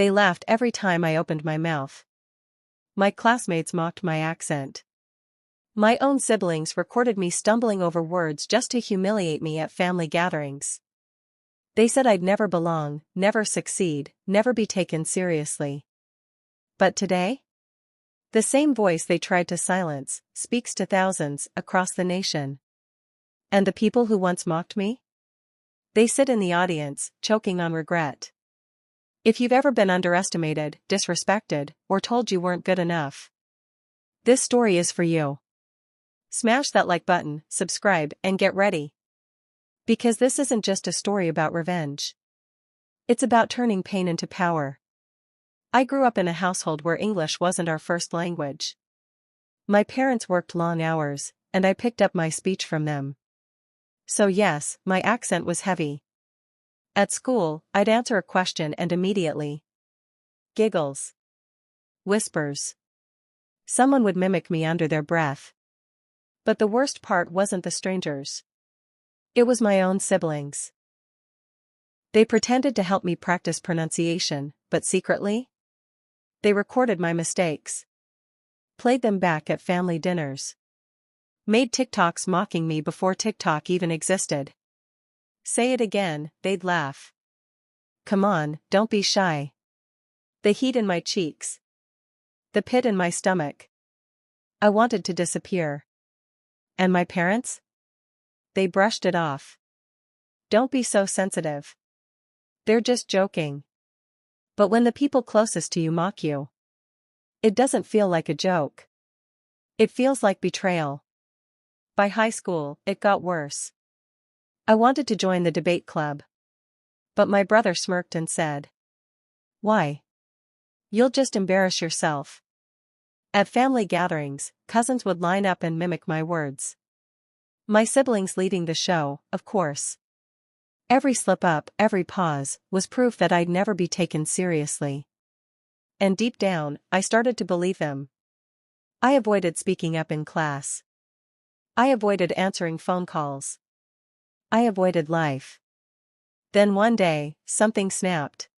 They laughed every time I opened my mouth. My classmates mocked my accent. My own siblings recorded me stumbling over words just to humiliate me at family gatherings. They said I'd never belong, never succeed, never be taken seriously. But today? The same voice they tried to silence speaks to thousands across the nation. And the people who once mocked me? They sit in the audience, choking on regret. If you've ever been underestimated, disrespected, or told you weren't good enough, this story is for you. Smash that like button, subscribe, and get ready. Because this isn't just a story about revenge. It's about turning pain into power. I grew up in a household where English wasn't our first language. My parents worked long hours, and I picked up my speech from them. So yes, my accent was heavy. At school, I'd answer a question and immediately. Giggles. Whispers. Someone would mimic me under their breath. But the worst part wasn't the strangers. It was my own siblings. They pretended to help me practice pronunciation, but secretly? They recorded my mistakes. Played them back at family dinners. Made TikToks mocking me before TikTok even existed. Say it again, they'd laugh. Come on, don't be shy. The heat in my cheeks. The pit in my stomach. I wanted to disappear. And my parents? They brushed it off. Don't be so sensitive. They're just joking. But when the people closest to you mock you, it doesn't feel like a joke. It feels like betrayal. By high school, it got worse. I wanted to join the debate club. But my brother smirked and said, "Why? You'll just embarrass yourself." At family gatherings, cousins would line up and mimic my words. My siblings leading the show, of course. Every slip-up, every pause, was proof that I'd never be taken seriously. And deep down, I started to believe them. I avoided speaking up in class. I avoided answering phone calls. I avoided life. Then one day, something snapped.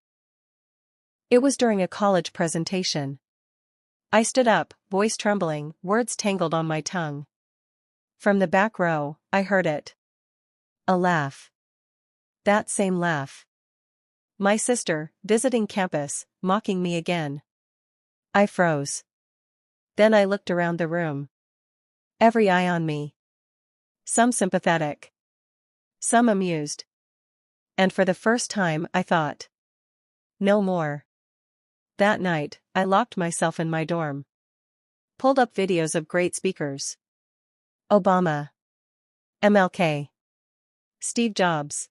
It was during a college presentation. I stood up, voice trembling, words tangled on my tongue. From the back row, I heard it. A laugh. That same laugh. My sister, visiting campus, mocking me again. I froze. Then I looked around the room. Every eye on me. Some sympathetic. Some amused. And for the first time I thought. No more. That night, I locked myself in my dorm. Pulled up videos of great speakers. Obama. MLK. Steve Jobs.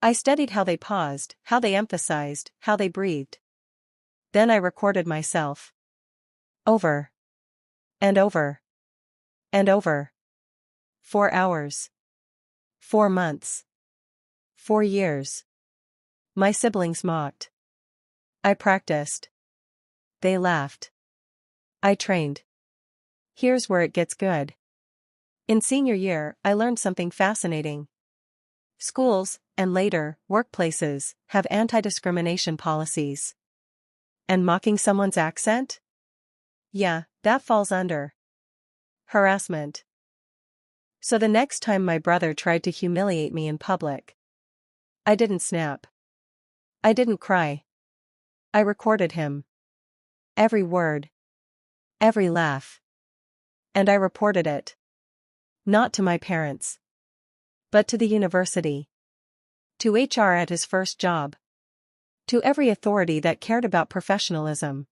I studied how they paused, how they emphasized, how they breathed. Then I recorded myself. Over. And over. And over. 4 hours. 4 months. 4 years. My siblings mocked. I practiced. They laughed. I trained. Here's where it gets good. In senior year, I learned something fascinating. Schools, and later, workplaces, have anti-discrimination policies. And mocking someone's accent? Yeah, that falls under harassment. So the next time my brother tried to humiliate me in public, I didn't snap. I didn't cry. I recorded him. Every word. Every laugh. And I reported it. Not to my parents. But to the university. To HR at his first job. To every authority that cared about professionalism.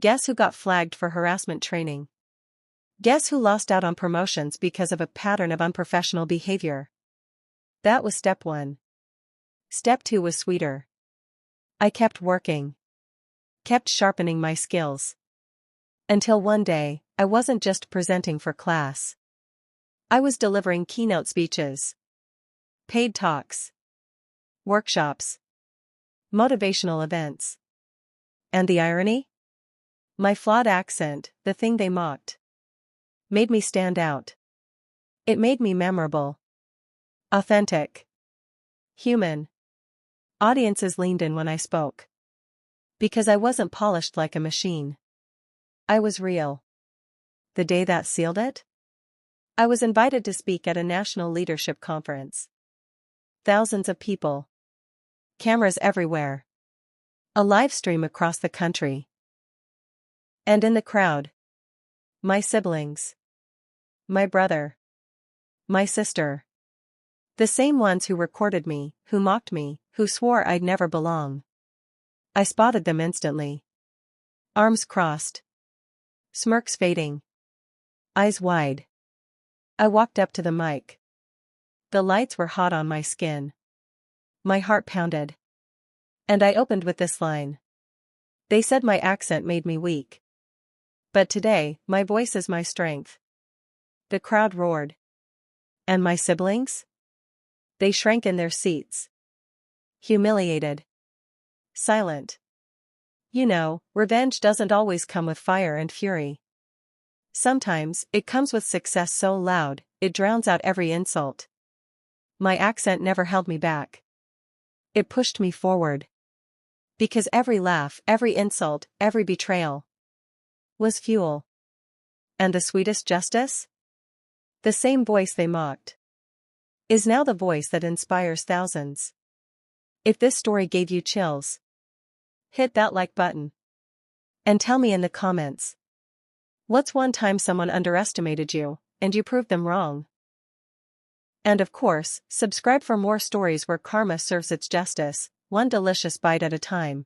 Guess who got flagged for harassment training? Guess who lost out on promotions because of a pattern of unprofessional behavior? That was step 1. Step 2 was sweeter. I kept working. Kept sharpening my skills. Until one day, I wasn't just presenting for class. I was delivering keynote speeches. Paid talks. Workshops. Motivational events. And the irony? My flawed accent, the thing they mocked, made me stand out. It made me memorable. Authentic. Human. Audiences leaned in when I spoke. Because I wasn't polished like a machine. I was real. The day that sealed it? I was invited to speak at a national leadership conference. Thousands of people. Cameras everywhere. A live stream across the country. And in the crowd, my siblings. My brother. My sister. The same ones who recorded me, who mocked me, who swore I'd never belong. I spotted them instantly. Arms crossed. Smirks fading. Eyes wide. I walked up to the mic. The lights were hot on my skin. My heart pounded. And I opened with this line. They said my accent made me weak. But today, my voice is my strength. The crowd roared. And my siblings? They shrank in their seats. Humiliated. Silent. You know, revenge doesn't always come with fire and fury. Sometimes, it comes with success so loud, it drowns out every insult. My accent never held me back. It pushed me forward. Because every laugh, every insult, every betrayal was fuel. And the sweetest justice? The same voice they mocked is now the voice that inspires thousands. If this story gave you chills, hit that like button. And tell me in the comments. What's one time someone underestimated you, and you proved them wrong? And of course, subscribe for more stories where karma serves its justice, one delicious bite at a time.